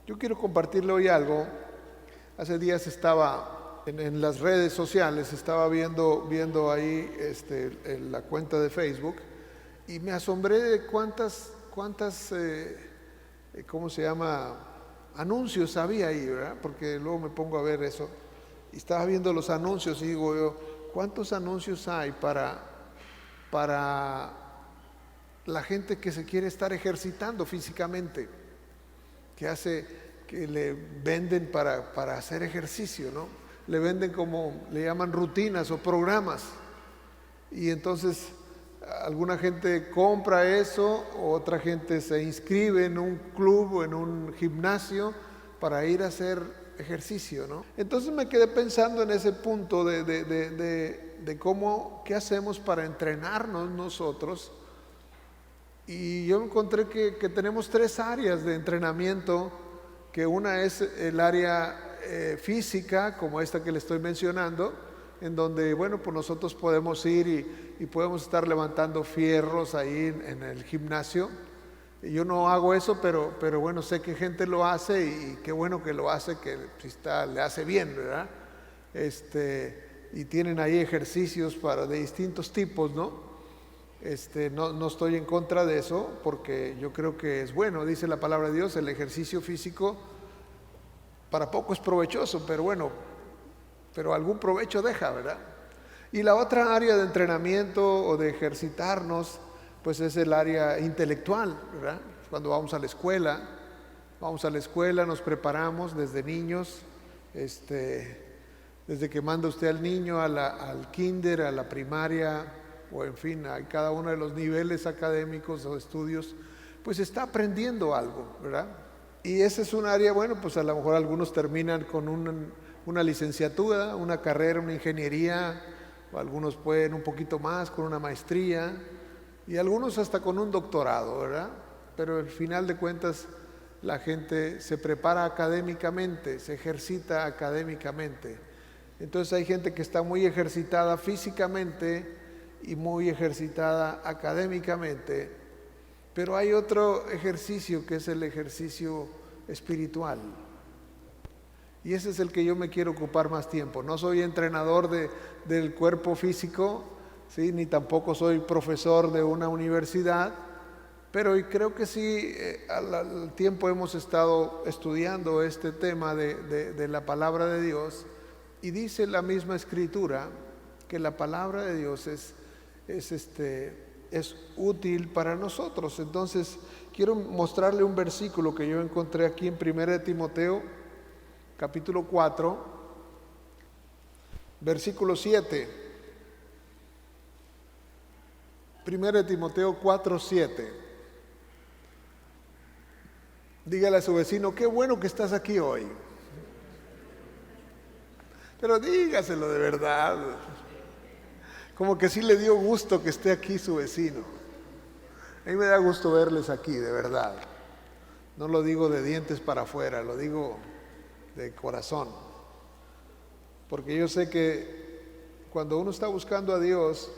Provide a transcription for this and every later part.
Yo quiero compartirle hoy algo. Hace días estaba en las redes sociales, estaba viendo ahí en la cuenta de Facebook y me asombré de cuántas ¿cómo se llama? Anuncios había ahí, ¿verdad? Porque luego me pongo a ver eso y estaba viendo los anuncios y digo yo, ¿cuántos anuncios hay para la gente que se quiere estar ejercitando físicamente? Que le venden para hacer ejercicio, ¿no? Le venden como, le llaman rutinas o programas. Y entonces alguna gente compra eso, otra gente se inscribe en un club o en un gimnasio para ir a hacer ejercicio, ¿no? Entonces me quedé pensando en ese punto de cómo, qué hacemos para entrenarnos nosotros. Y yo encontré que tenemos tres áreas de entrenamiento, que una es el área física, como esta que le estoy mencionando, en donde, bueno, pues nosotros podemos ir y podemos estar levantando fierros ahí en el gimnasio. Y yo no hago eso, pero bueno, sé que gente lo hace y qué bueno que lo hace, que le hace bien, ¿verdad? Y tienen ahí ejercicios de distintos tipos, ¿no? No estoy en contra de eso, porque yo creo que es bueno. Dice la palabra de Dios, el ejercicio físico para poco es provechoso, pero bueno, pero algún provecho deja, ¿verdad? Y la otra área de entrenamiento o de ejercitarnos, pues es el área intelectual, ¿verdad? Cuando vamos a la escuela, nos preparamos desde niños, desde que manda usted al niño al kinder, a la primaria, o en fin, a cada uno de los niveles académicos o estudios, pues está aprendiendo algo, ¿verdad? Y ese es un área, bueno, pues a lo mejor algunos terminan con una licenciatura, una carrera, una ingeniería, o algunos pueden un poquito más con una maestría, y algunos hasta con un doctorado, ¿verdad? Pero al final de cuentas la gente se prepara académicamente, se ejercita académicamente. Entonces hay gente que está muy ejercitada físicamente y muy ejercitada académicamente, pero hay otro ejercicio que es el ejercicio espiritual, y ese es el que yo me quiero ocupar más tiempo. No soy entrenador del cuerpo físico, ¿sí? Ni tampoco soy profesor de una universidad, pero creo que sí, al tiempo hemos estado estudiando este tema de la palabra de Dios, y dice la misma escritura que la palabra de Dios es útil para nosotros. Entonces quiero mostrarle un versículo que yo encontré aquí en 1 Timoteo capítulo 4 versículo 7. 1 Timoteo 4, 7. Dígale a su vecino, qué bueno que estás aquí hoy. Pero dígaselo de verdad, como que sí le dio gusto que esté aquí su vecino. A mí me da gusto verles aquí, de verdad. No lo digo de dientes para afuera, lo digo de corazón. Porque yo sé que cuando uno está buscando a Dios,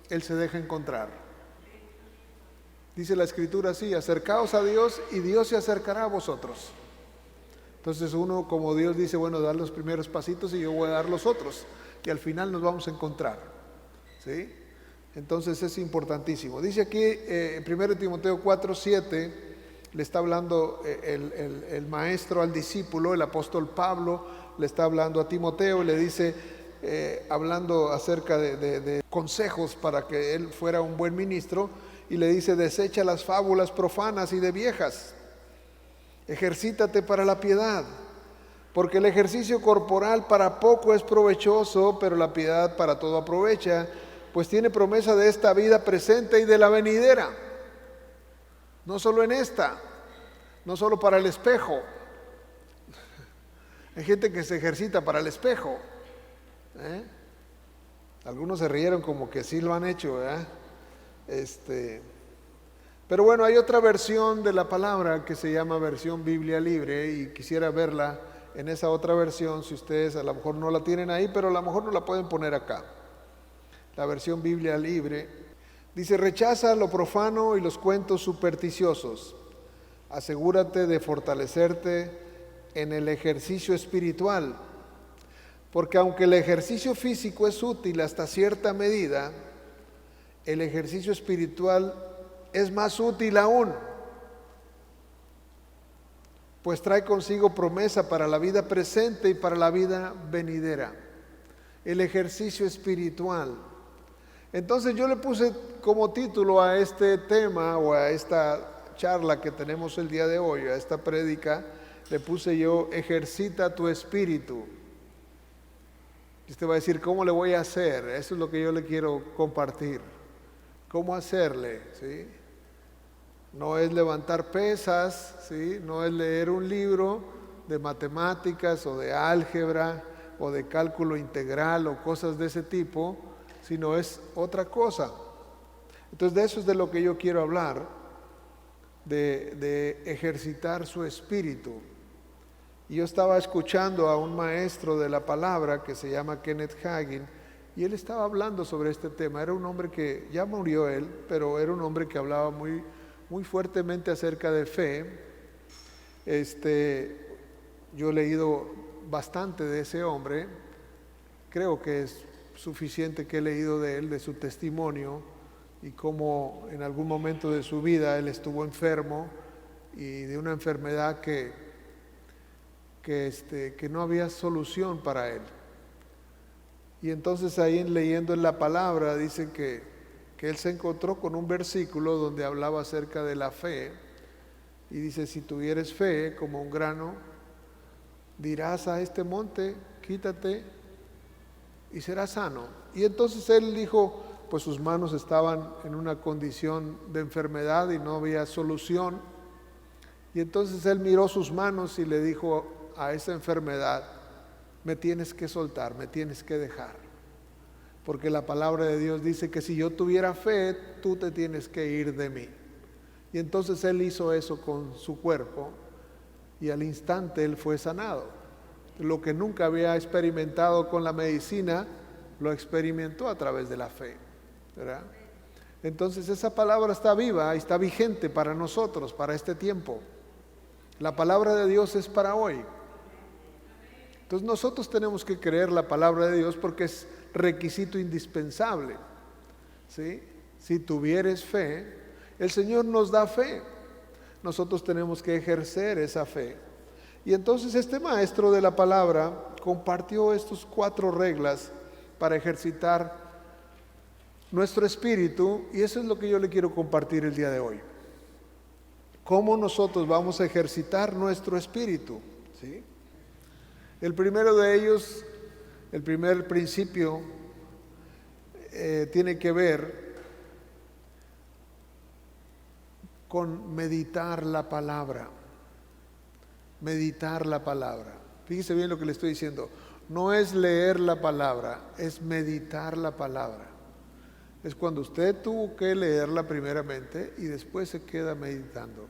Él se deja encontrar. Dice la Escritura así, acercaos a Dios y Dios se acercará a vosotros. Entonces uno, como Dios dice, bueno, dar los primeros pasitos y yo voy a dar los otros. Y al final nos vamos a encontrar. ¿Sí? Entonces es importantísimo. Dice aquí, 1 Timoteo 4, 7, le está hablando el maestro al discípulo, el apóstol Pablo, le está hablando a Timoteo y le dice, hablando acerca de consejos para que él fuera un buen ministro, y le dice, desecha las fábulas profanas y de viejas, ejercítate para la piedad, porque el ejercicio corporal para poco es provechoso, pero la piedad para todo aprovecha, pues tiene promesa de esta vida presente y de la venidera. No solo en esta, no solo para el espejo. Hay gente que se ejercita para el espejo. Algunos se rieron como que sí lo han hecho, ¿verdad? Pero bueno, hay otra versión de la palabra que se llama versión Biblia Libre, y quisiera verla en esa otra versión, si ustedes a lo mejor no la tienen ahí, pero a lo mejor no la pueden poner acá. La versión Biblia Libre dice, rechaza lo profano y los cuentos supersticiosos, asegúrate de fortalecerte en el ejercicio espiritual. Porque aunque el ejercicio físico es útil hasta cierta medida, el ejercicio espiritual es más útil aún, pues trae consigo promesa para la vida presente y para la vida venidera. El ejercicio espiritual. Entonces yo le puse como título a este tema o a esta charla que tenemos el día de hoy, a esta prédica, le puse yo: ejercita tu espíritu. Y usted va a decir, ¿cómo le voy a hacer? Eso es lo que yo le quiero compartir. ¿Cómo hacerle? ¿Sí? No es levantar pesas, ¿sí? No es leer un libro de matemáticas o de álgebra o de cálculo integral o cosas de ese tipo, sino es otra cosa. Entonces de eso es de lo que yo quiero hablar, de ejercitar su espíritu. Y yo estaba escuchando a un maestro de la palabra que se llama Kenneth Hagin, y él estaba hablando sobre este tema. Era un hombre que ya murió él, pero era un hombre que hablaba muy fuertemente acerca de fe. Yo he leído bastante de ese hombre, creo que es suficiente que he leído de él, de su testimonio y cómo en algún momento de su vida él estuvo enfermo y de una enfermedad que no había solución para él. Y entonces ahí leyendo en la palabra dice que él se encontró con un versículo donde hablaba acerca de la fe y dice: si tuvieres fe como un grano, dirás a este monte, quítate y serás sano. Y entonces él dijo, pues sus manos estaban en una condición de enfermedad y no había solución. Y entonces él miró sus manos y le dijo a esa enfermedad: me tienes que soltar, me tienes que dejar. Porque la palabra de Dios dice que si yo tuviera fe, tú te tienes que ir de mí. Y entonces él hizo eso con su cuerpo y al instante él fue sanado. Lo que nunca había experimentado con la medicina, lo experimentó a través de la fe, ¿verdad? Entonces esa palabra está viva y está vigente para nosotros, para este tiempo. La palabra de Dios es para hoy. Entonces nosotros tenemos que creer la palabra de Dios porque es requisito indispensable, ¿sí? Si tuvieres fe, el Señor nos da fe. Nosotros tenemos que ejercer esa fe. Y entonces este maestro de la palabra compartió estas 4 reglas para ejercitar nuestro espíritu, y eso es lo que yo le quiero compartir el día de hoy. ¿Cómo nosotros vamos a ejercitar nuestro espíritu? ¿Sí? El primero de ellos, el primer principio, tiene que ver con meditar la palabra. Meditar la palabra. Fíjese bien lo que le estoy diciendo. No es leer la palabra, es meditar la palabra. Es cuando usted tuvo que leerla primeramente y después se queda meditando.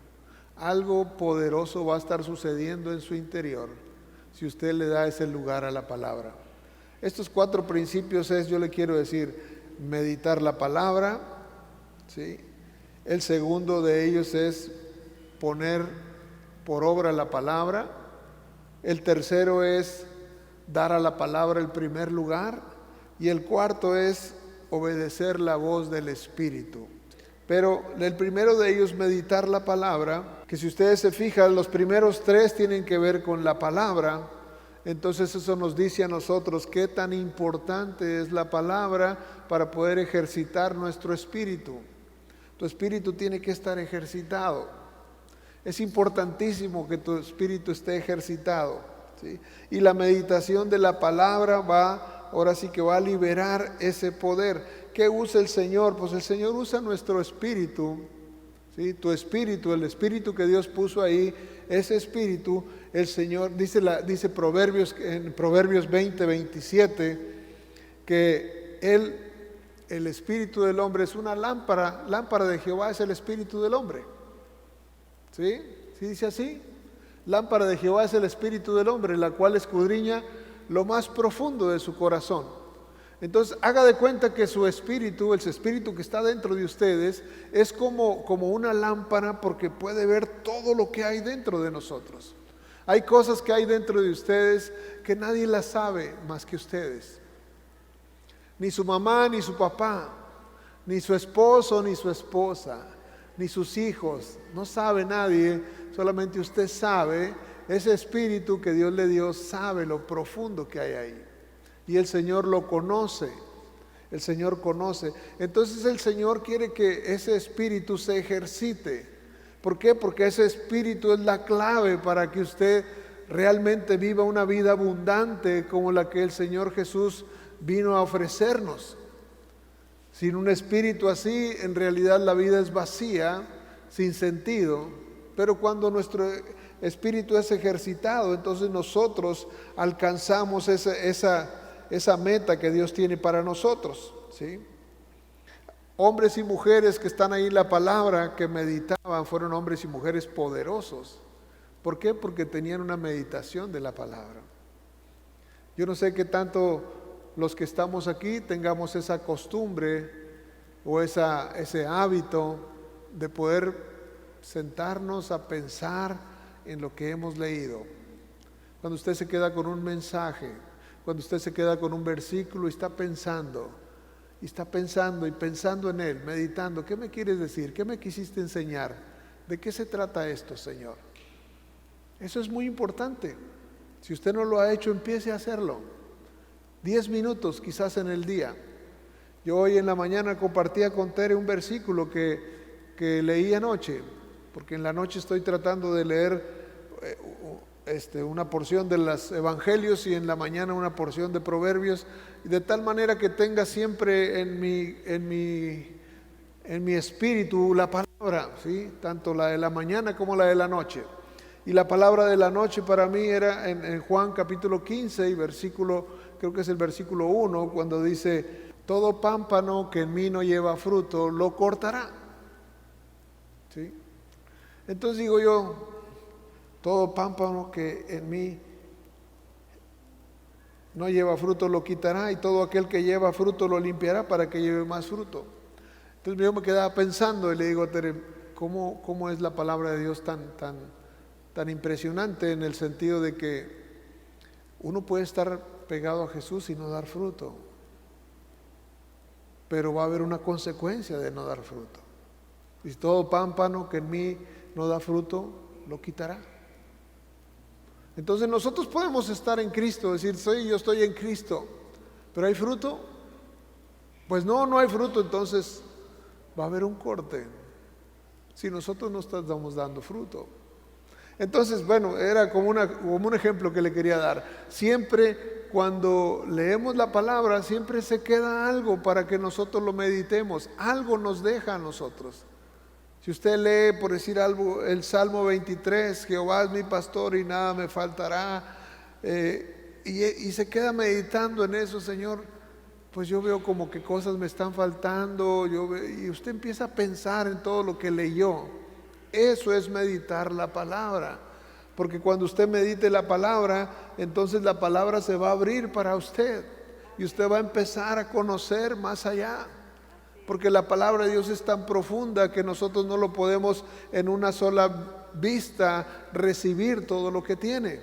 Algo poderoso va a estar sucediendo en su interior si usted le da ese lugar a la palabra. Estos 4 principios yo le quiero decir, meditar la palabra, ¿sí? El segundo de ellos es poner por obra la palabra. El tercero es dar a la palabra el primer lugar. Y el cuarto es obedecer la voz del Espíritu. Pero el primero de ellos, meditar la palabra, que si ustedes se fijan, los primeros 3 tienen que ver con la palabra. Entonces eso nos dice a nosotros qué tan importante es la palabra para poder ejercitar nuestro espíritu. Tu espíritu tiene que estar ejercitado. Es importantísimo que tu espíritu esté ejercitado, ¿sí? Y la meditación de la palabra ahora sí que va a liberar ese poder. ¿Qué usa el Señor? Pues el Señor usa nuestro espíritu, ¿sí? Tu espíritu, el espíritu que Dios puso ahí, ese espíritu, el Señor, dice Proverbios, en Proverbios 20:27, que el espíritu del hombre es una lámpara de Jehová es el espíritu del hombre. ¿Sí? ¿Sí dice así? Lámpara de Jehová es el espíritu del hombre, la cual escudriña lo más profundo de su corazón. Entonces haga de cuenta que su espíritu, el espíritu que está dentro de ustedes, es como una lámpara porque puede ver todo lo que hay dentro de nosotros. Hay cosas que hay dentro de ustedes que nadie las sabe más que ustedes. Ni su mamá, ni su papá, ni su esposo, ni su esposa, ni sus hijos. No sabe nadie, solamente usted sabe. Ese espíritu que Dios le dio sabe lo profundo que hay ahí. Y el Señor lo conoce. El Señor conoce. Entonces el Señor quiere que ese espíritu se ejercite. ¿Por qué? Porque ese espíritu es la clave para que usted realmente viva una vida abundante como la que el Señor Jesús vino a ofrecernos. Sin un espíritu así, en realidad la vida es vacía, sin sentido. Pero cuando nuestro espíritu es ejercitado, entonces nosotros alcanzamos esa meta que Dios tiene para nosotros, ¿sí? Hombres y mujeres que están ahí en la palabra, que meditaban, fueron hombres y mujeres poderosos. ¿Por qué? Porque tenían una meditación de la palabra. Yo no sé qué tanto los que estamos aquí tengamos esa costumbre o ese hábito de poder sentarnos a pensar en lo que hemos leído. Cuando usted se queda con un mensaje, cuando usted se queda con un versículo y está pensando y pensando en él, meditando, ¿qué me quieres decir? ¿Qué me quisiste enseñar? ¿De qué se trata esto, Señor? Eso es muy importante. Si usted no lo ha hecho, empiece a hacerlo. 10 minutos quizás en el día. Yo hoy en la mañana compartía con Tere un versículo que leí anoche, porque en la noche estoy tratando de leer una porción de los evangelios y en la mañana una porción de proverbios, de tal manera que tenga siempre en mi espíritu la palabra, ¿sí? Tanto la de la mañana como la de la noche. Y la palabra de la noche para mí era en Juan capítulo 15 y versículo, creo que es el versículo 1, cuando dice: todo pámpano que en mí no lleva fruto, lo cortará. ¿Sí? Entonces digo yo, todo pámpano que en mí no lleva fruto lo quitará, y todo aquel que lleva fruto lo limpiará para que lleve más fruto. Entonces yo me quedaba pensando y le digo a Tere, ¿cómo es la palabra de Dios tan impresionante, en el sentido de que uno puede estar pegado a Jesús y no dar fruto, pero va a haber una consecuencia de no dar fruto. Y todo pámpano que en mí no da fruto, lo quitará. Entonces nosotros podemos estar en Cristo, decir, yo estoy en Cristo, pero ¿hay fruto? Pues no hay fruto. Entonces va a haber un corte si nosotros no estamos dando fruto. Entonces, bueno, era como un ejemplo que le quería dar. Siempre cuando leemos la palabra, siempre se queda algo para que nosotros lo meditemos. Algo nos deja a nosotros. Si usted lee, por decir algo, el Salmo 23, Jehová es mi pastor y nada me faltará, y se queda meditando en eso, Señor, pues yo veo como que cosas me están faltando, y usted empieza a pensar en todo lo que leyó. Eso es meditar la palabra, porque cuando usted medite la palabra, entonces la palabra se va a abrir para usted, y usted va a empezar a conocer más allá. Porque la palabra de Dios es tan profunda que nosotros no lo podemos en una sola vista recibir todo lo que tiene.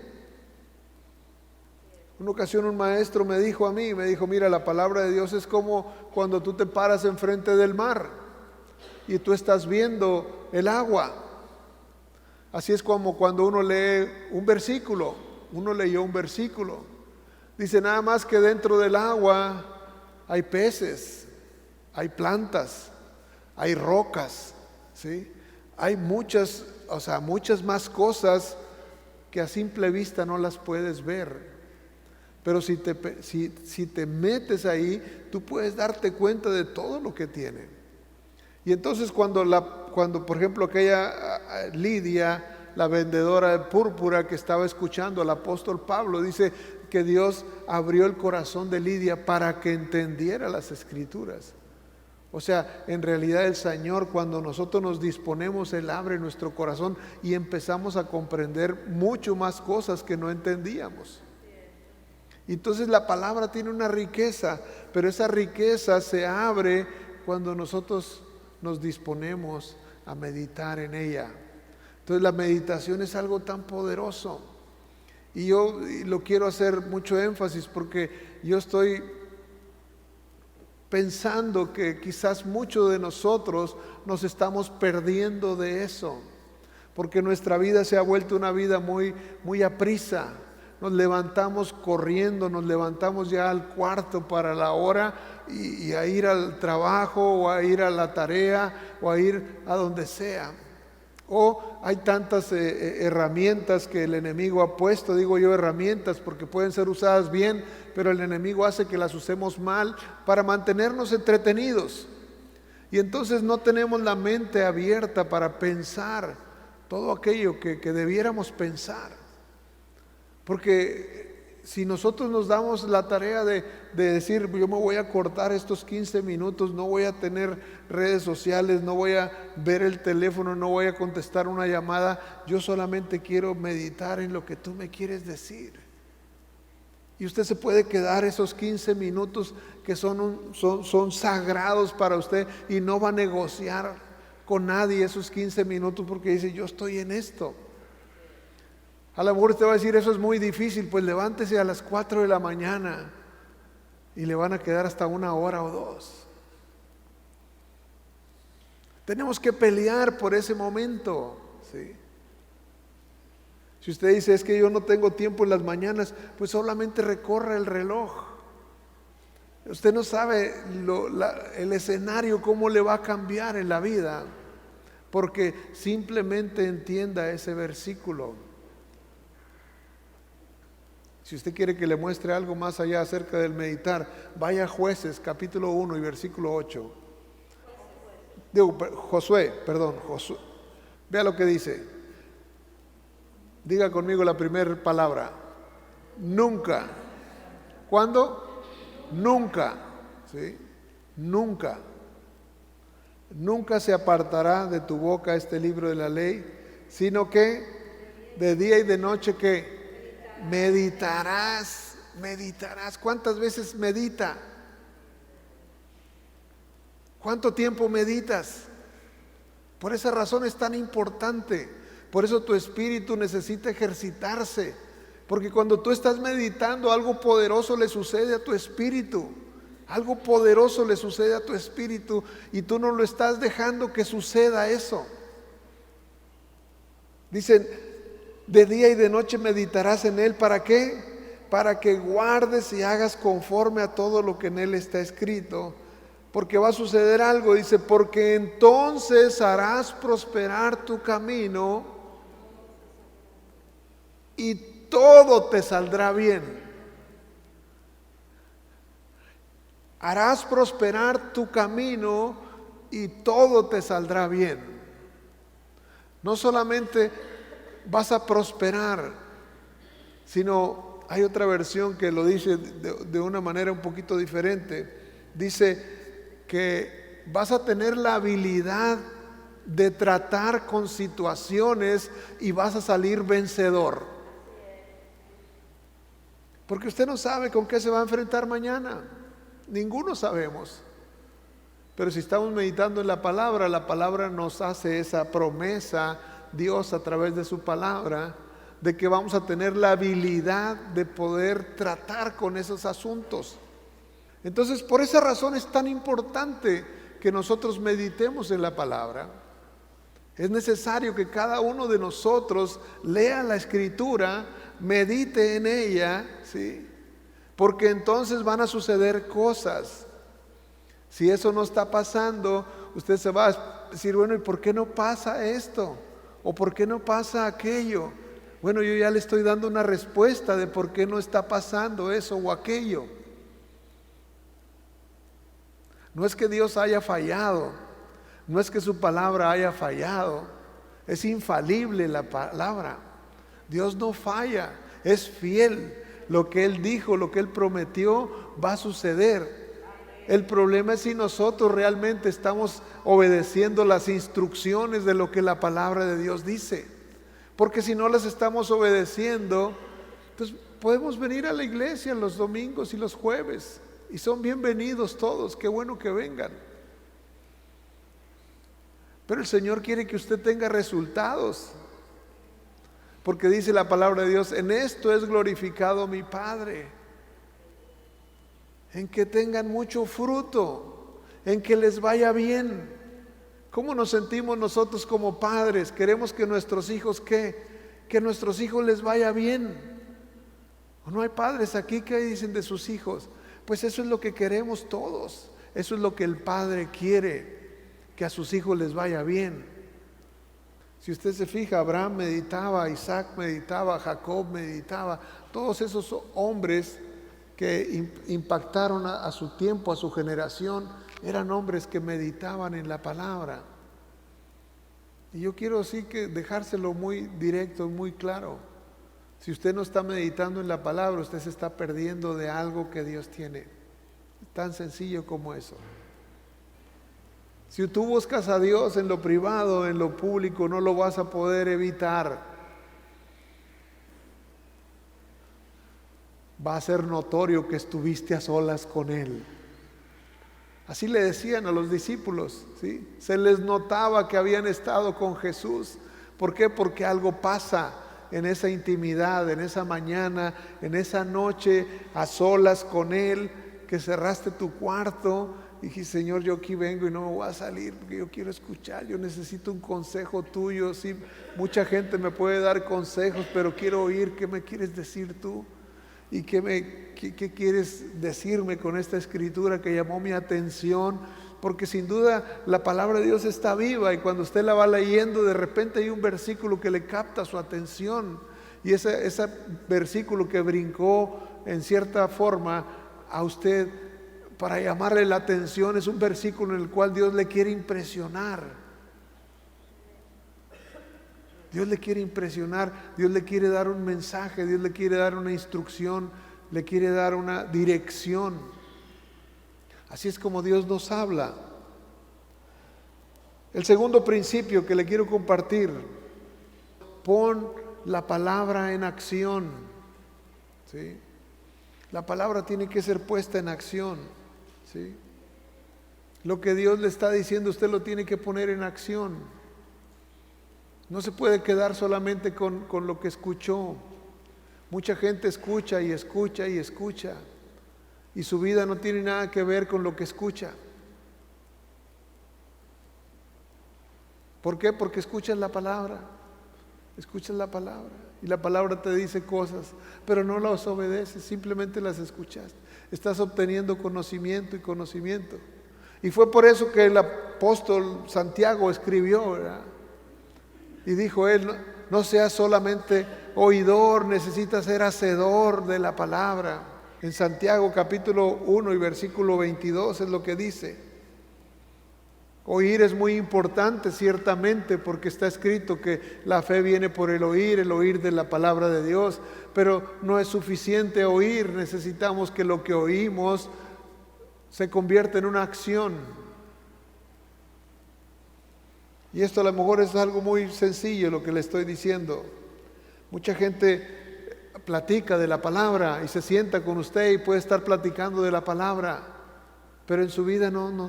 Una ocasión un maestro me dijo, mira, la palabra de Dios es como cuando tú te paras enfrente del mar y tú estás viendo el agua. Así es como cuando uno lee un versículo. Uno leyó un versículo. Dice nada más que dentro del agua hay peces, hay plantas, hay rocas, ¿sí? Hay muchas más cosas que a simple vista no las puedes ver. Pero si te metes ahí, tú puedes darte cuenta de todo lo que tiene. Y entonces cuando por ejemplo aquella Lidia, la vendedora de púrpura que estaba escuchando al apóstol Pablo, dice que Dios abrió el corazón de Lidia para que entendiera las escrituras. O sea, en realidad el Señor, cuando nosotros nos disponemos, Él abre nuestro corazón y empezamos a comprender mucho más cosas que no entendíamos. Entonces la palabra tiene una riqueza, pero esa riqueza se abre cuando nosotros nos disponemos a meditar en ella. Entonces la meditación es algo tan poderoso. Y yo lo quiero hacer mucho énfasis porque yo estoy pensando que quizás muchos de nosotros nos estamos perdiendo de eso, porque nuestra vida se ha vuelto una vida muy aprisa. Nos levantamos corriendo, nos levantamos ya al cuarto para la hora y a ir al trabajo o a ir a la tarea o a ir a donde sea. O hay tantas herramientas que el enemigo ha puesto, digo yo herramientas porque pueden ser usadas bien, pero el enemigo hace que las usemos mal para mantenernos entretenidos. Y entonces no tenemos la mente abierta para pensar todo aquello que debiéramos pensar. Porque si nosotros nos damos la tarea de decir, yo me voy a cortar estos 15 minutos, no voy a tener redes sociales, no voy a ver el teléfono, no voy a contestar una llamada, yo solamente quiero meditar en lo que tú me quieres decir. Y usted se puede quedar esos 15 minutos que son sagrados para usted y no va a negociar con nadie esos 15 minutos porque dice, yo estoy en esto. A lo mejor usted va a decir, eso es muy difícil, pues levántese a las 4 de la mañana y le van a quedar hasta 1 hora o 2. Tenemos que pelear por ese momento, ¿sí? Si usted dice, es que yo no tengo tiempo en las mañanas, pues solamente recorra el reloj. Usted no sabe el escenario, cómo le va a cambiar en la vida, porque simplemente entienda ese versículo. Si usted quiere que le muestre algo más allá acerca del meditar, vaya a Jueces capítulo 1 y versículo 8. Josué. Vea lo que dice. Diga conmigo la primera palabra. Nunca. ¿Cuándo? Nunca. ¿Sí? Nunca. Nunca se apartará de tu boca este libro de la ley, sino que de día y de noche que meditarás. ¿Cuántas veces medita? ¿Cuánto tiempo meditas? Por esa razón es tan importante. Por eso tu espíritu necesita ejercitarse. Porque cuando tú estás meditando, algo poderoso le sucede a tu espíritu. Algo poderoso le sucede a tu espíritu y tú no lo estás dejando que suceda eso. Dicen, de día y de noche meditarás en él. ¿Para qué? Para que guardes y hagas conforme a todo lo que en él está escrito. Porque va a suceder algo, dice, porque entonces harás prosperar tu camino y todo te saldrá bien. Harás prosperar tu camino y todo te saldrá bien. No solamente vas a prosperar, sino hay otra versión que lo dice de una manera un poquito diferente. Dice que vas a tener la habilidad de tratar con situaciones y vas a salir vencedor. Porque usted no sabe con qué se va a enfrentar mañana. Ninguno sabemos. Pero si estamos meditando en la palabra nos hace esa promesa, Dios a través de su palabra, de que vamos a tener la habilidad de poder tratar con esos asuntos. Entonces, por esa razón es tan importante que nosotros meditemos en la palabra. Es necesario que cada uno de nosotros lea la Escritura, medite en ella, ¿sí? Porque entonces van a suceder cosas. Si eso no está pasando, usted se va a decir, bueno, ¿y por qué no pasa esto? ¿O por qué no pasa aquello? Bueno, yo ya le estoy dando una respuesta de por qué no está pasando eso o aquello. No es que Dios haya fallado, no es que su palabra haya fallado, es infalible la palabra. Dios no falla, es fiel. Lo que Él dijo, lo que Él prometió va a suceder. El problema es si nosotros realmente estamos obedeciendo las instrucciones de lo que la palabra de Dios dice. Porque si no las estamos obedeciendo, pues podemos venir a la iglesia los domingos y los jueves. Y son bienvenidos todos, qué bueno que vengan. Pero el Señor quiere que usted tenga resultados. Porque dice la palabra de Dios, en esto es glorificado mi Padre, en que tengan mucho fruto, en que les vaya bien. ¿Cómo nos sentimos nosotros como padres? Queremos que nuestros hijos, ¿qué? Que a nuestros hijos les vaya bien. ¿O no hay padres aquí que dicen de sus hijos? Pues eso es lo que queremos todos. Eso es lo que el Padre quiere, que a sus hijos les vaya bien. Si usted se fija, Abraham meditaba, Isaac meditaba, Jacob meditaba, todos esos hombres que impactaron a su tiempo, a su generación, eran hombres que meditaban en la palabra. Y yo quiero así que dejárselo muy directo, muy claro. Si usted no está meditando en la palabra, usted se está perdiendo de algo que Dios tiene. Tan sencillo como eso. Si tú buscas a Dios en lo privado, en lo público, no lo vas a poder evitar. Va a ser notorio que estuviste a solas con Él. Así le decían a los discípulos, ¿sí? Se les notaba que habían estado con Jesús. ¿Por qué? Porque algo pasa en esa intimidad, en esa mañana, en esa noche, a solas con Él, que cerraste tu cuarto y dijiste, Señor, yo aquí vengo y no me voy a salir porque yo quiero escuchar, yo necesito un consejo tuyo. Sí, mucha gente me puede dar consejos, pero quiero oír qué me quieres decir tú. ¿Y qué quieres decirme con esta escritura que llamó mi atención? Porque sin duda la palabra de Dios está viva y cuando usted la va leyendo, de repente hay un versículo que le capta su atención. Y ese versículo que brincó en cierta forma a usted para llamarle la atención es un versículo en el cual Dios le quiere impresionar. Dios le quiere impresionar, Dios le quiere dar un mensaje, Dios le quiere dar una instrucción, le quiere dar una dirección. Así es como Dios nos habla. El segundo principio que le quiero compartir, pon la palabra en acción. ¿Sí? La palabra tiene que ser puesta en acción. ¿Sí? Lo que Dios le está diciendo, usted lo tiene que poner en acción. No se puede quedar solamente con lo que escuchó. Mucha gente escucha y escucha y escucha, y su vida no tiene nada que ver con lo que escucha. ¿Por qué? Porque escuchas la palabra, y la palabra te dice cosas, pero no las obedeces, simplemente las escuchas. Estás obteniendo conocimiento y conocimiento. Y fue por eso que el apóstol Santiago escribió, ¿verdad? Y dijo él, no seas solamente oidor, necesitas ser hacedor de la palabra. En Santiago capítulo 1 y versículo 22 es lo que dice. Oír es muy importante ciertamente porque está escrito que la fe viene por el oír de la palabra de Dios, pero no es suficiente oír, necesitamos que lo que oímos se convierta en una acción. Y esto a lo mejor es algo muy sencillo lo que le estoy diciendo. Mucha gente platica de la palabra y se sienta con usted y puede estar platicando de la palabra, pero en su vida no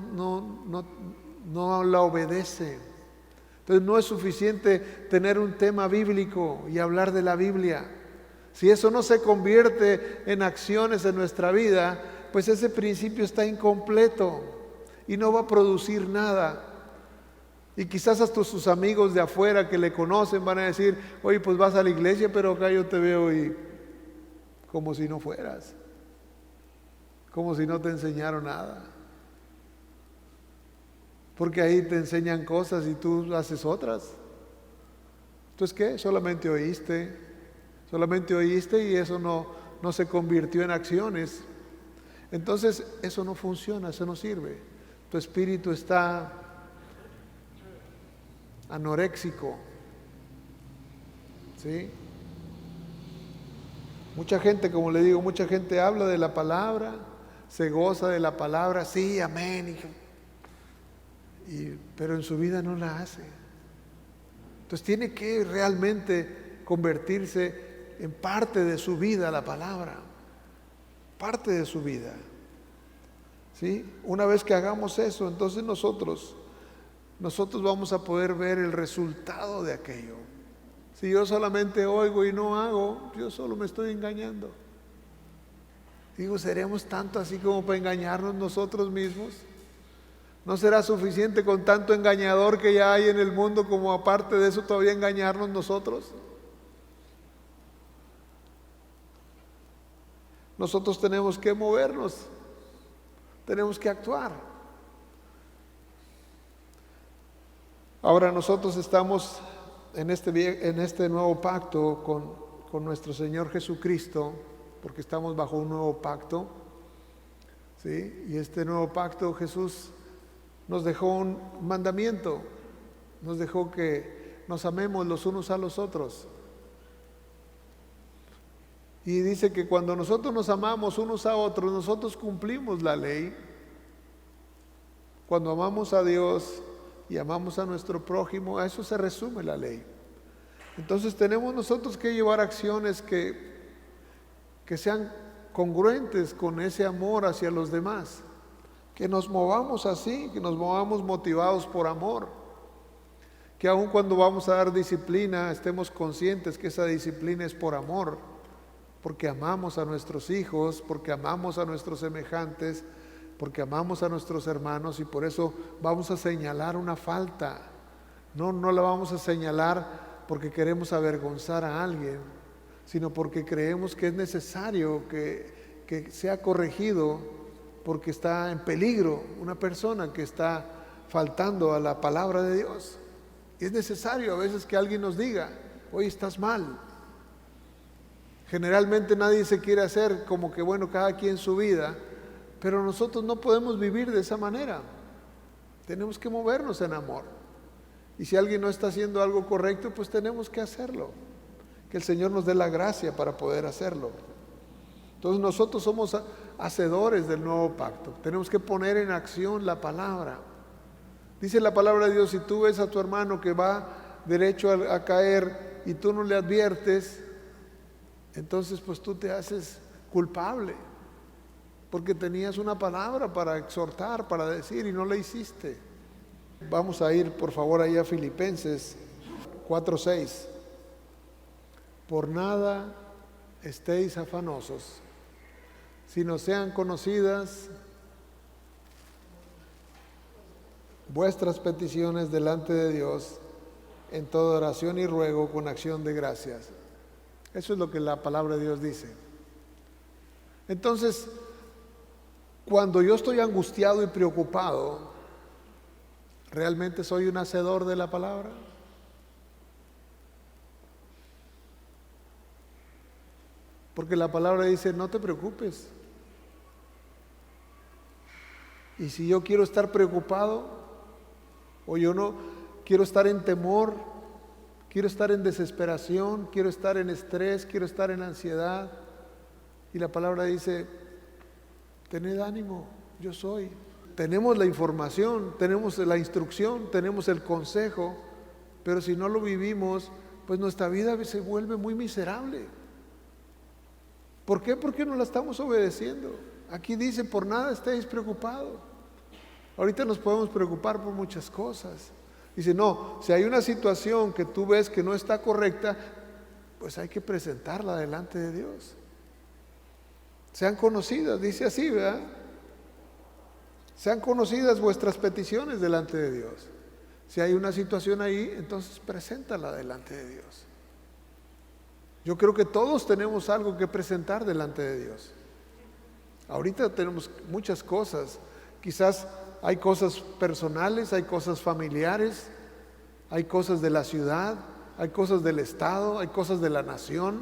la obedece. Entonces no es suficiente tener un tema bíblico y hablar de la Biblia. Si eso no se convierte en acciones en nuestra vida, pues ese principio está incompleto y no va a producir nada. Y quizás hasta sus amigos de afuera que le conocen van a decir, oye, pues vas a la iglesia, pero acá yo te veo y como si no fueras, como si no te enseñaron nada. Porque ahí te enseñan cosas y tú haces otras. Entonces, ¿qué? Solamente oíste y eso no se convirtió en acciones. Entonces, eso no funciona, eso no sirve. Tu espíritu está anoréxico, ¿sí? Mucha gente, como le digo, mucha gente habla de la palabra, se goza de la palabra, sí, amén, pero en su vida no la hace. Entonces tiene que realmente convertirse en parte de su vida la palabra, parte de su vida, ¿sí? Una vez que hagamos eso, entonces nosotros vamos a poder ver el resultado de aquello. Si yo solamente oigo y no hago, yo solo me estoy engañando. Digo, ¿seremos tanto así como para engañarnos nosotros mismos? ¿No será suficiente con tanto engañador que ya hay en el mundo como aparte de eso todavía engañarnos nosotros? Nosotros tenemos que movernos, tenemos que actuar. Ahora nosotros estamos en este nuevo pacto con nuestro Señor Jesucristo, porque estamos bajo un nuevo pacto, ¿sí? Y este nuevo pacto Jesús nos dejó un mandamiento, nos dejó que nos amemos los unos a los otros. Y dice que cuando nosotros nos amamos unos a otros, nosotros cumplimos la ley. Cuando amamos a Dios y amamos a nuestro prójimo, a eso se resume la ley. Entonces tenemos nosotros que llevar acciones que sean congruentes con ese amor hacia los demás. Que nos movamos así, que nos movamos motivados por amor. Que aun cuando vamos a dar disciplina, estemos conscientes que esa disciplina es por amor. Porque amamos a nuestros hijos, porque amamos a nuestros semejantes, porque amamos a nuestros hermanos y por eso vamos a señalar una falta. No la vamos a señalar porque queremos avergonzar a alguien, sino porque creemos que es necesario que sea corregido porque está en peligro una persona que está faltando a la palabra de Dios. Y es necesario a veces que alguien nos diga, oye, estás mal. Generalmente nadie se quiere hacer como que bueno, cada quien su vida, pero nosotros no podemos vivir de esa manera. Tenemos que movernos en amor. Y si alguien no está haciendo algo correcto, pues tenemos que hacerlo. Que el Señor nos dé la gracia para poder hacerlo. Entonces nosotros somos hacedores del nuevo pacto. Tenemos que poner en acción la palabra. Dice la palabra de Dios, si tú ves a tu hermano que va derecho a caer y tú no le adviertes, entonces pues tú te haces culpable porque tenías una palabra para exhortar, para decir y no la hiciste. Vamos a ir por favor ahí a Filipenses 4:6. Por nada estéis afanosos, sino sean conocidas vuestras peticiones delante de Dios en toda oración y ruego con acción de gracias. Eso es lo que la palabra de Dios dice. Entonces, cuando yo estoy angustiado y preocupado, ¿realmente soy un hacedor de la palabra? Porque la palabra dice, no te preocupes. Y si yo quiero estar preocupado, o yo no quiero estar en temor, quiero estar en desesperación, quiero estar en estrés, quiero estar en ansiedad, y la palabra dice, tened ánimo, yo soy. Tenemos la información, tenemos la instrucción, tenemos el consejo, pero si no lo vivimos, pues nuestra vida se vuelve muy miserable. ¿Por qué? Porque no la estamos obedeciendo. Aquí dice, por nada estéis preocupados. Ahorita nos podemos preocupar por muchas cosas. Dice, no, si hay una situación que tú ves que no está correcta, pues hay que presentarla delante de Dios. Sean conocidas, dice así, ¿verdad? Sean conocidas vuestras peticiones delante de Dios. Si hay una situación ahí, entonces preséntala delante de Dios. Yo creo que todos tenemos algo que presentar delante de Dios. Ahorita tenemos muchas cosas. Quizás hay cosas personales, hay cosas familiares, hay cosas de la ciudad, hay cosas del Estado, hay cosas de la nación,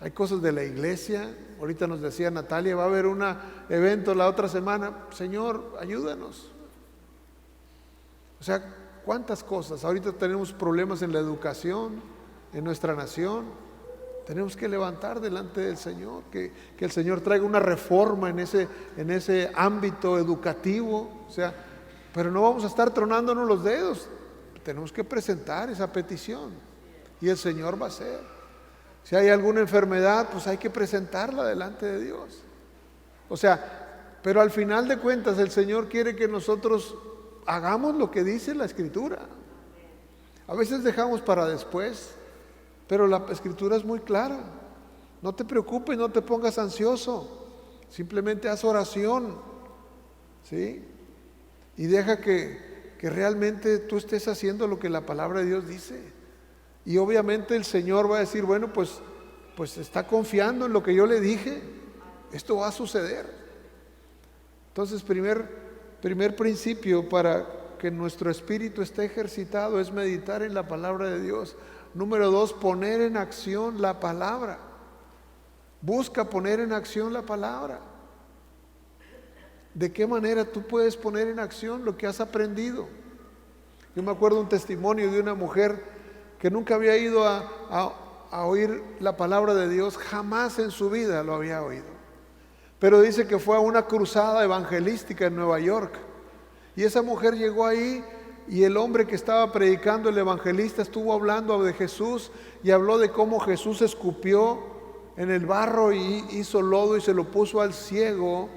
hay cosas de la iglesia. Ahorita nos decía Natalia, va a haber un evento la otra semana. Señor, ayúdanos. O sea, ¿cuántas cosas? Ahorita tenemos problemas en la educación, en nuestra nación. Tenemos que levantar delante del Señor, que el Señor traiga una reforma en ese ámbito educativo. O sea, pero no vamos a estar tronándonos los dedos. Tenemos que presentar esa petición y el Señor va a hacer. Si hay alguna enfermedad, pues hay que presentarla delante de Dios. O sea, pero al final de cuentas el Señor quiere que nosotros hagamos lo que dice la Escritura. A veces dejamos para después. Pero la Escritura es muy clara. No te preocupes, no te pongas ansioso. Simplemente haz oración, ¿sí? Y deja que realmente tú estés haciendo lo que la palabra de Dios dice. Y obviamente el Señor va a decir, bueno, pues está confiando en lo que yo le dije. Esto va a suceder. Entonces, primer principio para que nuestro espíritu esté ejercitado es meditar en la palabra de Dios. Número 2, poner en acción la palabra. Busca poner en acción la palabra. ¿De qué manera tú puedes poner en acción lo que has aprendido? Yo me acuerdo un testimonio de una mujer que nunca había ido a oír la palabra de Dios, jamás en su vida lo había oído. Pero dice que fue a una cruzada evangelística en Nueva York. Y esa mujer llegó ahí y el hombre que estaba predicando, el evangelista, estuvo hablando de Jesús y habló de cómo Jesús escupió en el barro y hizo lodo y se lo puso al ciego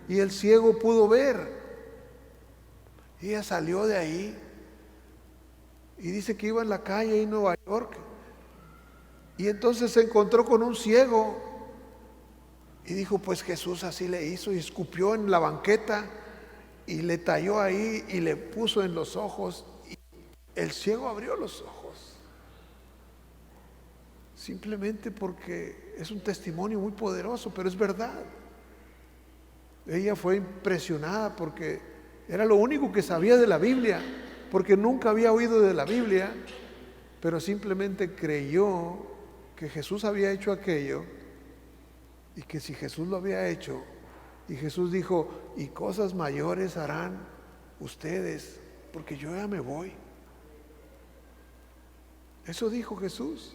y el ciego pudo ver. Y ella salió de ahí y dice que iba en la calle en Nueva York y entonces se encontró con un ciego y dijo, pues Jesús así le hizo y escupió en la banqueta y le talló ahí y le puso en los ojos y el ciego abrió los ojos. Simplemente porque es un testimonio muy poderoso, pero es verdad. Ella fue impresionada porque era lo único que sabía de la Biblia, porque nunca había oído de la Biblia, pero simplemente creyó que Jesús había hecho aquello y que si Jesús lo había hecho, y Jesús dijo, y cosas mayores harán ustedes, porque yo ya me voy. Eso dijo Jesús.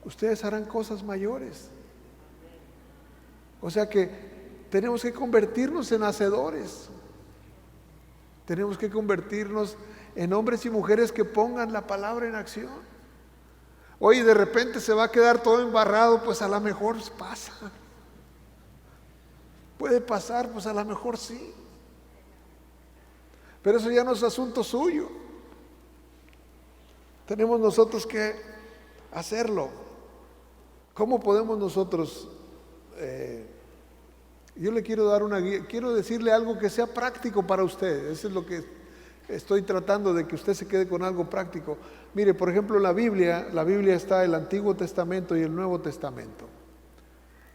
Ustedes harán cosas mayores. O sea que tenemos que convertirnos en hacedores. Tenemos que convertirnos en hombres y mujeres que pongan la palabra en acción. Oye, de repente se va a quedar todo embarrado, pues a lo mejor pasa. Puede pasar, pues a lo mejor sí. Pero eso ya no es asunto suyo. Tenemos nosotros que hacerlo. ¿Cómo podemos nosotros? Yo le quiero dar una guía, quiero decirle algo que sea práctico para usted. Eso es lo que estoy tratando, de que usted se quede con algo práctico. Mire, por ejemplo, la Biblia está el Antiguo Testamento y el Nuevo Testamento.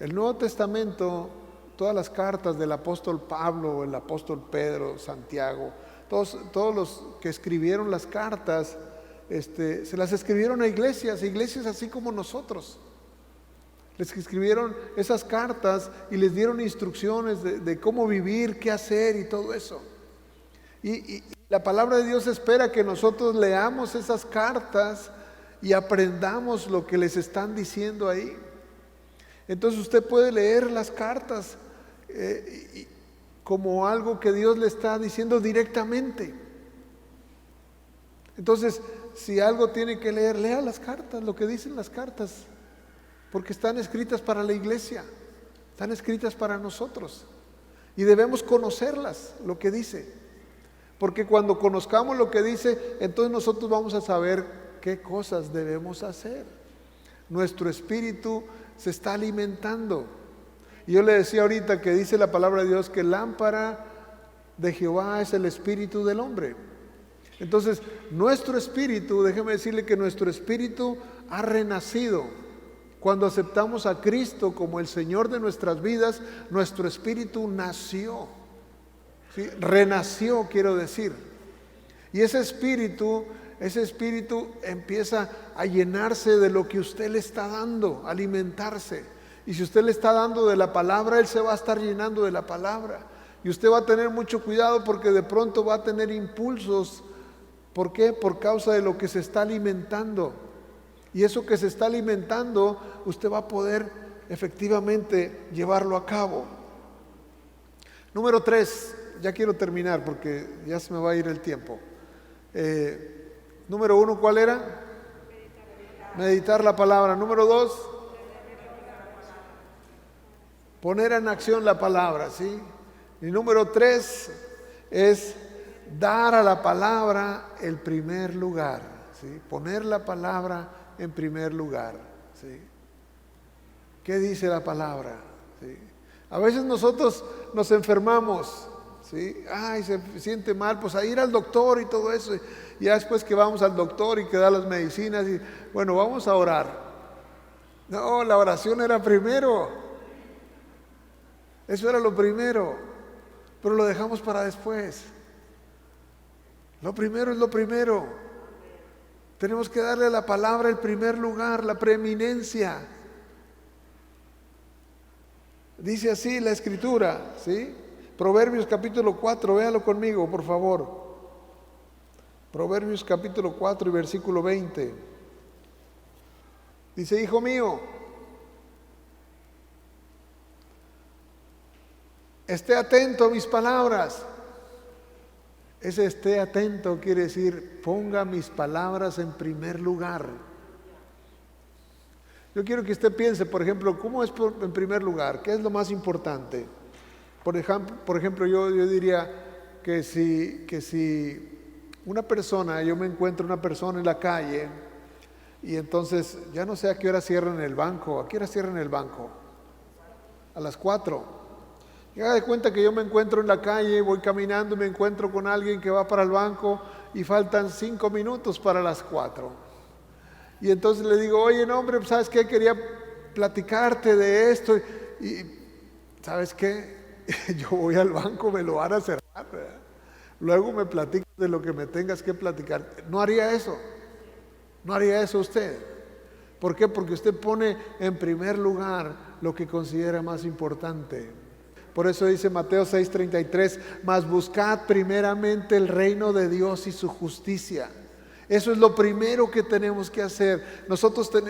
El Nuevo Testamento, todas las cartas del apóstol Pablo, el apóstol Pedro, Santiago, todos los que escribieron las cartas, se las escribieron a iglesias así como nosotros. Les escribieron esas cartas y les dieron instrucciones de cómo vivir, qué hacer y todo eso. Y la palabra de Dios espera que nosotros leamos esas cartas y aprendamos lo que les están diciendo ahí. Entonces usted puede leer las cartas como algo que Dios le está diciendo directamente. Entonces, si algo tiene que leer, lea las cartas, lo que dicen las cartas. Porque están escritas para la iglesia, están escritas para nosotros y debemos conocerlas, lo que dice, porque cuando conozcamos lo que dice, entonces nosotros vamos a saber qué cosas debemos hacer. Nuestro espíritu se está alimentando. Y yo le decía ahorita que dice la palabra de Dios que lámpara de Jehová es el espíritu del hombre. Entonces, nuestro espíritu, déjeme decirle que nuestro espíritu ha renacido. Cuando aceptamos a Cristo como el Señor de nuestras vidas, nuestro espíritu nació, ¿sí? Renació, quiero decir. Y ese espíritu empieza a llenarse de lo que usted le está dando, alimentarse. Y si usted le está dando de la palabra, él se va a estar llenando de la palabra. Y usted va a tener mucho cuidado porque de pronto va a tener impulsos. ¿Por qué? Por causa de lo que se está alimentando. Y eso que se está alimentando, usted va a poder efectivamente llevarlo a cabo. Número 3, ya quiero terminar porque ya se me va a ir el tiempo. Número 1, ¿cuál era? Meditar la palabra. Número 2, poner en acción la palabra, ¿sí? Y número 3 es dar a la palabra el primer lugar, ¿sí? Poner la palabra en primer lugar. ¿Sí? ¿Qué dice la palabra? ¿Sí? A veces nosotros nos enfermamos, ¿sí? Ay, se siente mal, pues a ir al doctor y todo eso. Y ya después que vamos al doctor y que da las medicinas, y bueno, vamos a orar. No, la oración era primero. Eso era lo primero, pero lo dejamos para después. Lo primero es lo primero. Tenemos que darle a la palabra el primer lugar, la preeminencia. Dice así la Escritura, ¿sí? Proverbios capítulo 4, véalo conmigo, por favor. Proverbios capítulo 4 y versículo 20. Dice: hijo mío, esté atento a mis palabras. Ese esté atento quiere decir, ponga mis palabras en primer lugar. Yo quiero que usted piense, por ejemplo, ¿cómo es en primer lugar? ¿Qué es lo más importante? Por ejemplo, yo diría que si una persona, yo me encuentro una persona en la calle y entonces ya no sé a qué hora cierran el banco. ¿A qué hora cierran el banco? A las 4. Y haga de cuenta que yo me encuentro en la calle, voy caminando y me encuentro con alguien que va para el banco y faltan 5 minutos para las 4. Y entonces le digo: oye, no, hombre, ¿sabes qué? Quería platicarte de esto. Y ¿sabes qué? Yo voy al banco, me lo van a cerrar, ¿verdad? Luego me platicas de lo que me tengas que platicar. No haría eso. No haría eso usted. ¿Por qué? Porque usted pone en primer lugar lo que considera más importante. Por eso dice Mateo 6:33, mas buscad primeramente el reino de Dios y su justicia. Eso es lo primero que tenemos que hacer.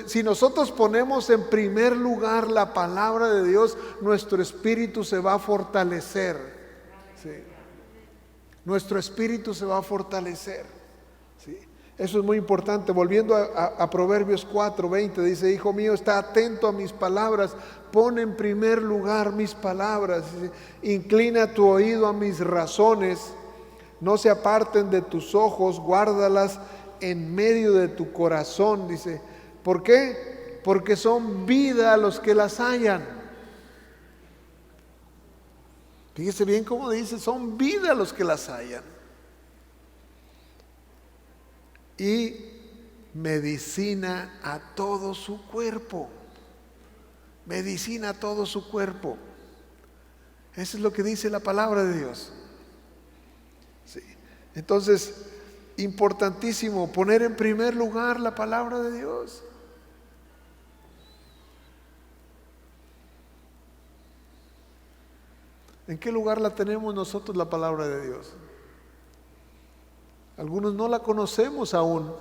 Si nosotros ponemos en primer lugar la palabra de Dios, nuestro espíritu se va a fortalecer. ¿Sí? Nuestro espíritu se va a fortalecer. ¿Sí? Eso es muy importante. Volviendo a Proverbios 4:20, dice: hijo mío, está atento a mis palabras, pon en primer lugar mis palabras, inclina tu oído a mis razones, no se aparten de tus ojos, guárdalas en medio de tu corazón. Dice, ¿por qué? Porque son vida a los que las hallan. Fíjese bien cómo dice, son vida a los que las hallan. Y medicina a todo su cuerpo. Medicina a todo su cuerpo. Eso es lo que dice la palabra de Dios. Sí. Entonces, importantísimo poner en primer lugar la palabra de Dios. ¿En qué lugar la tenemos nosotros la palabra de Dios? Algunos no la conocemos aún,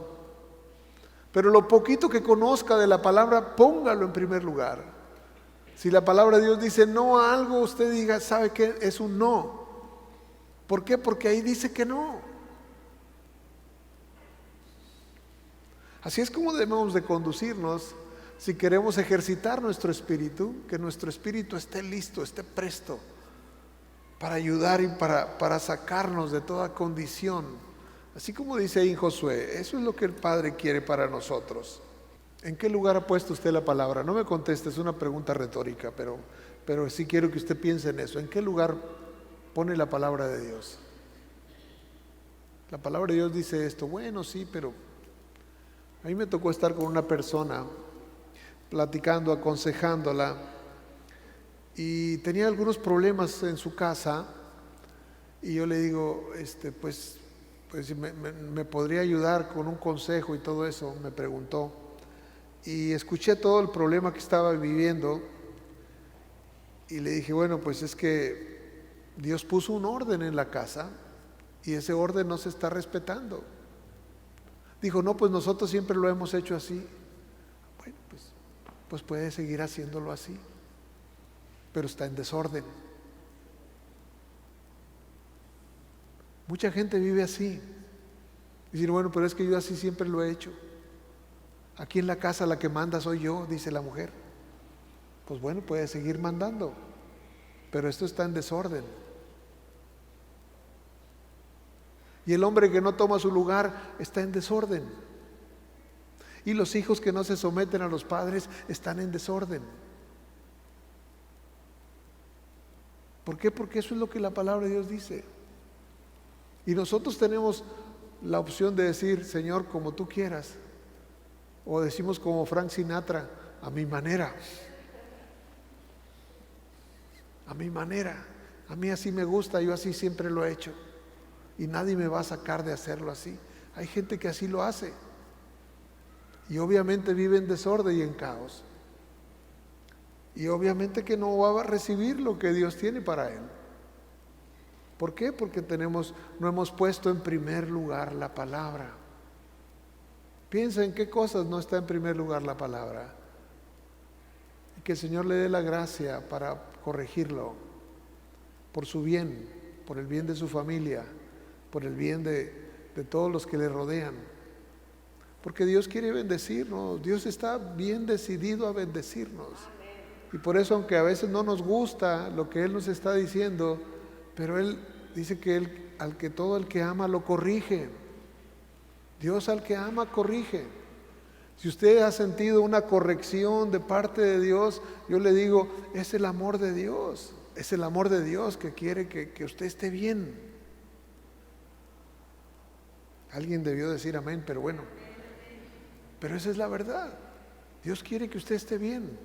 pero lo poquito que conozca de la palabra, póngalo en primer lugar. Si la palabra de Dios dice no a algo, usted diga, ¿sabe qué? Es un no. ¿Por qué? Porque ahí dice que no. Así es como debemos de conducirnos si queremos ejercitar nuestro espíritu, que nuestro espíritu esté listo, esté presto para ayudar y para sacarnos de toda condición. Así como dice ahí en Josué, eso es lo que el Padre quiere para nosotros. ¿En qué lugar ha puesto usted la palabra? No me conteste, es una pregunta retórica, pero sí quiero que usted piense en eso. ¿En qué lugar pone la palabra de Dios? La palabra de Dios dice esto. Bueno, sí, pero a mí me tocó estar con una persona platicando, aconsejándola, y tenía algunos problemas en su casa, y yo le digo, pues me podría ayudar con un consejo y todo eso, me preguntó, y escuché todo el problema que estaba viviendo, y le dije, bueno, pues es que Dios puso un orden en la casa, y ese orden no se está respetando. Dijo, no, pues nosotros siempre lo hemos hecho así. Bueno, pues puede seguir haciéndolo así, pero está en desorden. Mucha gente vive así. Dicen, bueno, pero es que yo así siempre lo he hecho. Aquí en la casa la que manda soy yo, dice la mujer. Pues bueno, puede seguir mandando, pero esto está en desorden. Y el hombre que no toma su lugar está en desorden. Y los hijos que no se someten a los padres están en desorden. ¿Por qué? Porque eso es lo que la palabra de Dios dice. Y nosotros tenemos la opción de decir, Señor, como tú quieras. O decimos como Frank Sinatra, a mi manera. A mi manera. A mí así me gusta, yo así siempre lo he hecho. Y nadie me va a sacar de hacerlo así. Hay gente que así lo hace. Y obviamente vive en desorden y en caos. Y obviamente que no va a recibir lo que Dios tiene para él. ¿Por qué? Porque no hemos puesto en primer lugar la palabra. Piensa en qué cosas no está en primer lugar la palabra. Y que el Señor le dé la gracia para corregirlo. Por su bien, por el bien de su familia, por el bien de todos los que le rodean. Porque Dios quiere bendecirnos. Dios está bien decidido a bendecirnos. Y por eso, aunque a veces no nos gusta lo que Él nos está diciendo, pero Él dice que todo el que ama lo corrige. Dios al que ama corrige. Si usted ha sentido una corrección de parte de Dios, yo le digo, es el amor de Dios. Es el amor de Dios que quiere que usted esté bien. Alguien debió decir amén, pero bueno. Pero esa es la verdad. Dios quiere que usted esté bien.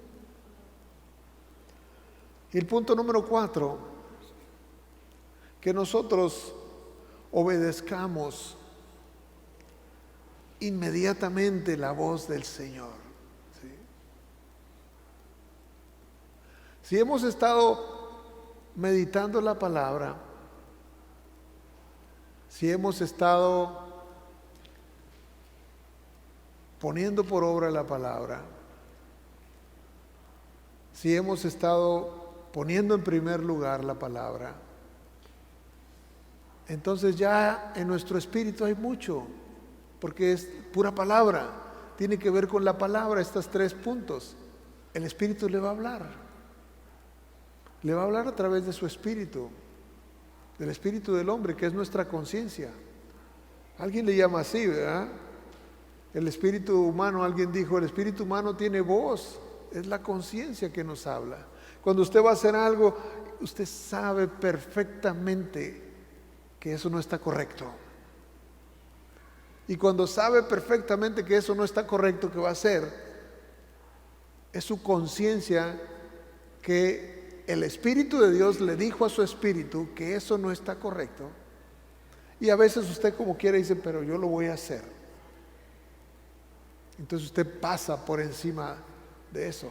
Y el punto número 4, que nosotros obedezcamos inmediatamente la voz del Señor. ¿Sí? Si hemos estado meditando la palabra, si hemos estado poniendo por obra la palabra, si hemos estado poniendo en primer lugar la palabra, entonces ya en nuestro espíritu hay mucho, porque es pura palabra, tiene que ver con la palabra estos 3 puntos. El espíritu le va a hablar a través de su espíritu, del espíritu del hombre, que es nuestra conciencia. Alguien le llama así, ¿verdad? El espíritu humano, alguien dijo, el espíritu humano tiene voz, es la conciencia que nos habla. Cuando usted va a hacer algo, usted sabe perfectamente que eso no está correcto. Y cuando sabe perfectamente que eso no está correcto, ¿qué va a hacer? Es su conciencia que el Espíritu de Dios le dijo a su espíritu que eso no está correcto. Y a veces usted como quiere dice, pero yo lo voy a hacer. Entonces usted pasa por encima de eso.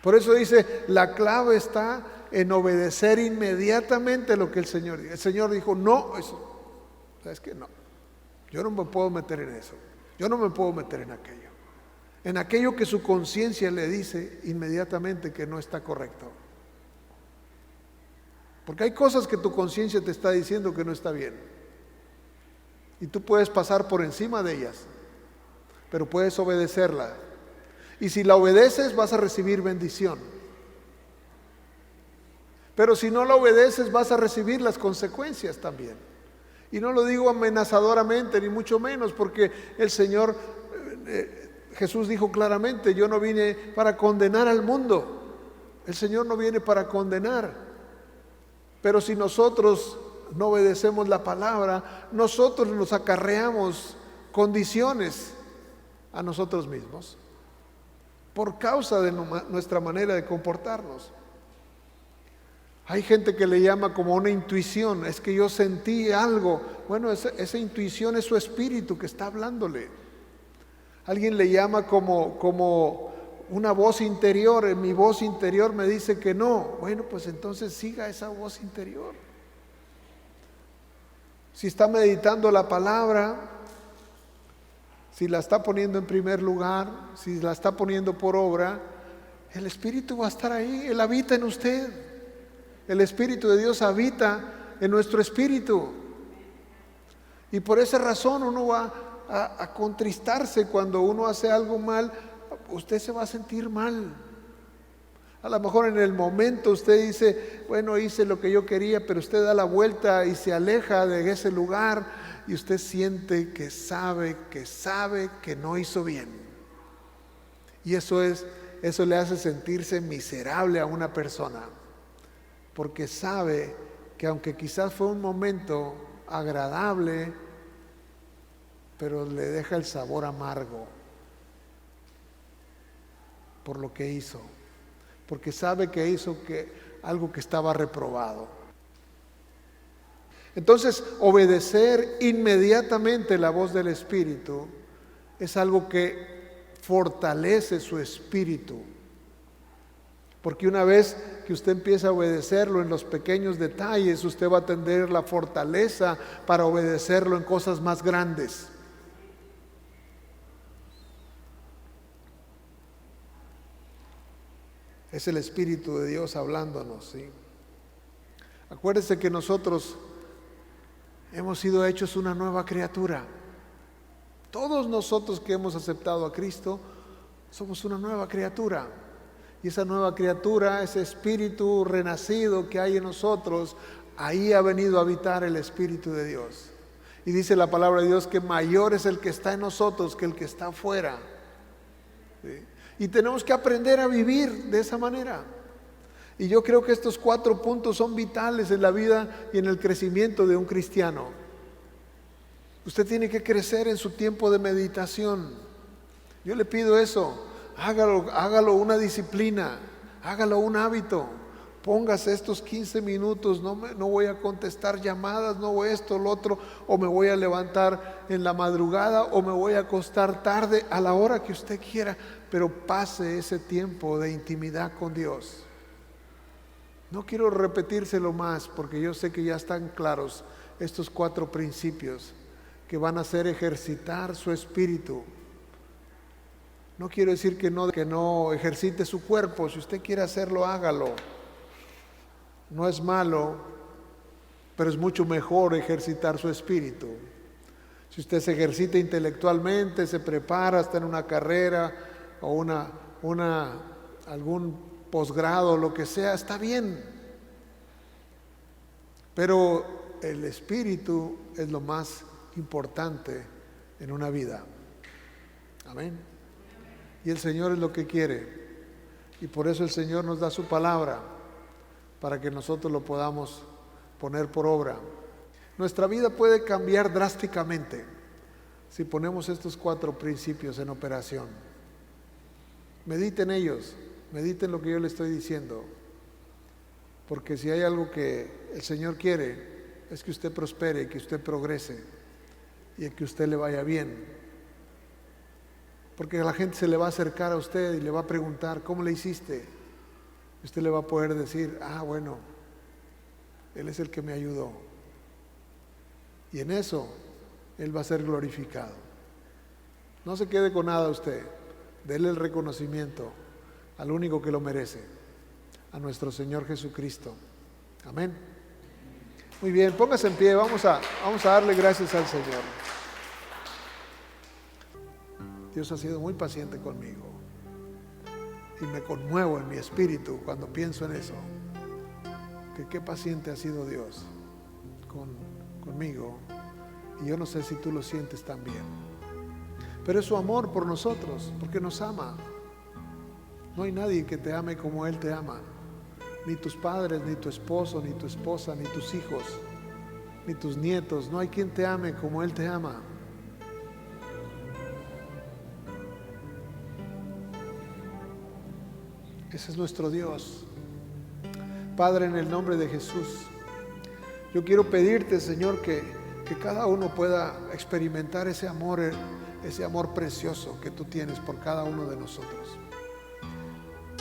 Por eso dice, la clave está en obedecer inmediatamente lo que el Señor dice. El Señor dijo, no, eso, ¿sabes qué? No, yo no me puedo meter en eso. Yo no me puedo meter en aquello. En aquello que su conciencia le dice inmediatamente que no está correcto. Porque hay cosas que tu conciencia te está diciendo que no está bien. Y tú puedes pasar por encima de ellas, pero puedes obedecerla. Y si la obedeces vas a recibir bendición. Pero si no la obedeces vas a recibir las consecuencias también. Y no lo digo amenazadoramente, ni mucho menos, porque el Señor, Jesús dijo claramente, yo no vine para condenar al mundo. El Señor no viene para condenar. Pero si nosotros no obedecemos la palabra, nosotros nos acarreamos condiciones a nosotros mismos por causa de nuestra manera de comportarnos. Hay gente que le llama como una intuición, es que yo sentí algo. Bueno, esa intuición es su espíritu que está hablándole. Alguien le llama como una voz interior, mi voz interior me dice que no. Bueno, pues entonces siga esa voz interior. Si está meditando la palabra, si la está poniendo en primer lugar, si la está poniendo por obra, el Espíritu va a estar ahí, Él habita en usted. El Espíritu de Dios habita en nuestro espíritu. Y por esa razón uno va a contristarse cuando uno hace algo mal, usted se va a sentir mal. A lo mejor en el momento usted dice, bueno, hice lo que yo quería, pero usted da la vuelta y se aleja de ese lugar y usted siente que sabe que no hizo bien. Y eso le hace sentirse miserable a una persona, porque sabe que aunque quizás fue un momento agradable, pero le deja el sabor amargo por lo que hizo, porque sabe que hizo algo que estaba reprobado. Entonces, obedecer inmediatamente la voz del Espíritu es algo que fortalece su espíritu, porque una vez que usted empieza a obedecerlo en los pequeños detalles, usted va a tener la fortaleza para obedecerlo en cosas más grandes. Es el Espíritu de Dios hablándonos, ¿sí? Acuérdese que nosotros hemos sido hechos una nueva criatura. Todos nosotros que hemos aceptado a Cristo somos una nueva criatura. Y esa nueva criatura, ese espíritu renacido que hay en nosotros, ahí ha venido a habitar el Espíritu de Dios. Y dice la palabra de Dios que mayor es el que está en nosotros que el que está afuera, ¿sí? Y tenemos que aprender a vivir de esa manera. Y yo creo que estos 4 puntos son vitales en la vida y en el crecimiento de un cristiano. Usted tiene que crecer en su tiempo de meditación. Yo le pido eso. Hágalo una disciplina, hágalo un hábito. Póngase estos 15 minutos, no voy a contestar llamadas, no voy esto, lo otro, o me voy a levantar en la madrugada, o me voy a acostar tarde, a la hora que usted quiera, pero pase ese tiempo de intimidad con Dios. No quiero repetírselo más, porque yo sé que ya están claros estos 4 principios que van a hacer ejercitar su espíritu. No quiero decir que no ejercite su cuerpo. Si usted quiere hacerlo, hágalo. No es malo, pero es mucho mejor ejercitar su espíritu. Si usted se ejercita intelectualmente, se prepara, está en una carrera o algún posgrado, lo que sea, está bien. Pero el espíritu es lo más importante en una vida. Amén. Y el Señor es lo que quiere. Y por eso el Señor nos da su palabra, para que nosotros lo podamos poner por obra. Nuestra vida puede cambiar drásticamente si ponemos estos 4 principios en operación. Mediten ellos, mediten lo que yo le estoy diciendo, porque si hay algo que el Señor quiere, es que usted prospere, que usted progrese y que usted le vaya bien. Porque la gente se le va a acercar a usted y le va a preguntar, ¿cómo le hiciste? Y usted le va a poder decir, bueno, Él es el que me ayudó. Y en eso Él va a ser glorificado. No se quede con nada usted. Dele el reconocimiento al único que lo merece, a nuestro Señor Jesucristo. Amén. Muy bien, póngase en pie, vamos a darle gracias al Señor. Dios ha sido muy paciente conmigo y me conmuevo en mi espíritu cuando pienso en eso, que qué paciente ha sido Dios conmigo, y yo no sé si tú lo sientes también, pero es su amor por nosotros, porque nos ama. No hay nadie que te ame como Él te ama, ni tus padres, ni tu esposo, ni tu esposa, ni tus hijos, ni tus nietos. No hay quien te ame como Él te ama. Ese es nuestro Dios. Padre, en el nombre de Jesús, yo quiero pedirte, Señor, que cada uno pueda experimentar ese amor precioso que tú tienes por cada uno de nosotros.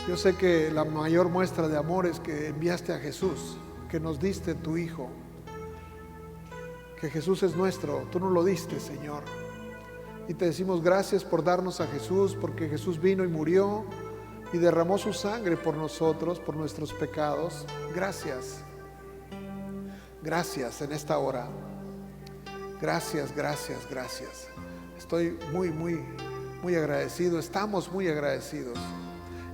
Yo sé que la mayor muestra de amor es que enviaste a Jesús, que nos diste tu Hijo, que Jesús es nuestro, tú nos lo diste, Señor. Y te decimos gracias por darnos a Jesús, porque Jesús vino y murió y derramó su sangre por nosotros, por nuestros pecados. Gracias. Gracias en esta hora. Gracias, gracias, gracias. Estoy muy, muy, muy agradecido. Estamos muy agradecidos.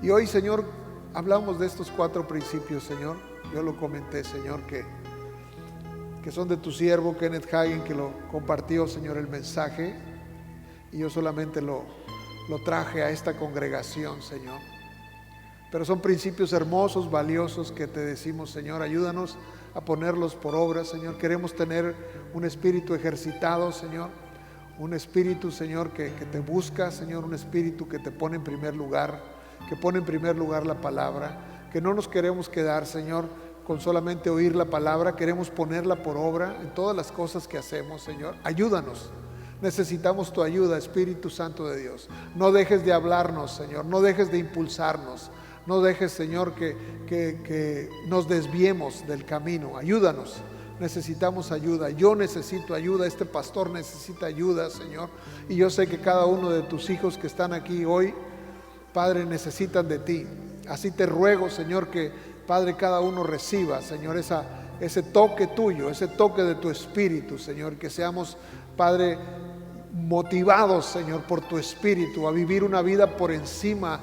Y hoy, Señor, hablamos de estos 4 principios, Señor. Yo lo comenté, Señor, que que son de tu siervo Kenneth Hagin, que lo compartió, Señor, el mensaje, y yo solamente lo traje a esta congregación, Señor. Pero son principios hermosos, valiosos, que te decimos, Señor, ayúdanos a ponerlos por obra, Señor. Queremos tener un espíritu ejercitado, Señor, un espíritu, Señor, que te busca, Señor, un espíritu que te pone en primer lugar, que pone en primer lugar la palabra, que no nos queremos quedar, Señor, con solamente oír la palabra, queremos ponerla por obra en todas las cosas que hacemos, Señor. Ayúdanos. Necesitamos tu ayuda, Espíritu Santo de Dios. No dejes de hablarnos, Señor, no dejes de impulsarnos, no dejes, Señor, que nos desviemos del camino. Ayúdanos, necesitamos ayuda. Yo necesito ayuda, este pastor necesita ayuda, Señor. Y yo sé que cada uno de tus hijos que están aquí hoy, Padre, necesitan de ti. Así te ruego, Señor, que, Padre, cada uno reciba, Señor, ese toque tuyo, ese toque de tu Espíritu, Señor. Que seamos, Padre, motivados, Señor, por tu Espíritu, a vivir una vida por encima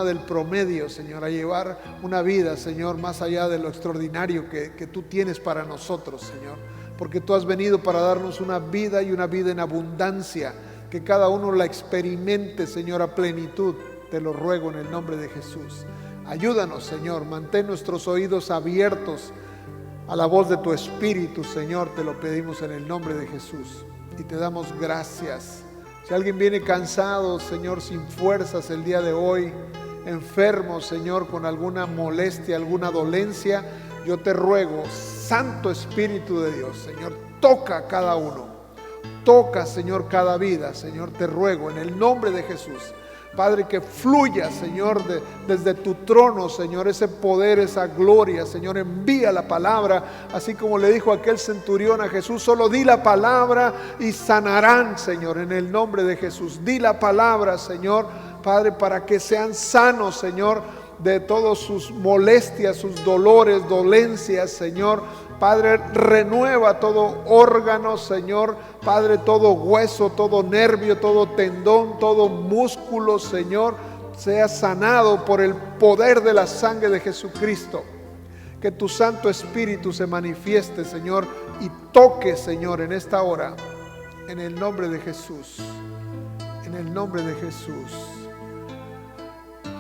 del promedio, Señor, a llevar una vida, Señor, más allá de lo extraordinario que tú tienes para nosotros, Señor, porque tú has venido para darnos una vida y una vida en abundancia, que cada uno la experimente, Señor, a plenitud. Te lo ruego en el nombre de Jesús. Ayúdanos, Señor, mantén nuestros oídos abiertos a la voz de tu Espíritu, Señor, te lo pedimos en el nombre de Jesús y te damos gracias. Si alguien viene cansado, Señor, sin fuerzas el día de hoy, enfermo, Señor, con alguna molestia, alguna dolencia, yo te ruego, Santo Espíritu de Dios, Señor, toca a cada uno, toca, Señor, cada vida, Señor, te ruego en el nombre de Jesús. Padre, que fluya, Señor, desde tu trono, Señor, ese poder, esa gloria, Señor, envía la palabra, así como le dijo aquel centurión a Jesús, solo di la palabra y sanarán, Señor, en el nombre de Jesús. Di la palabra, Señor, Padre, para que sean sanos, Señor, de todas sus molestias, sus dolores, dolencias, Señor. Padre, renueva todo órgano, Señor. Padre, todo hueso, todo nervio, todo tendón, todo músculo, Señor, sea sanado por el poder de la sangre de Jesucristo. Que tu Santo Espíritu se manifieste, Señor, y toque, Señor, en esta hora, en el nombre de Jesús. En el nombre de Jesús.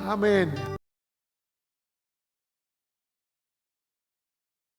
Amén.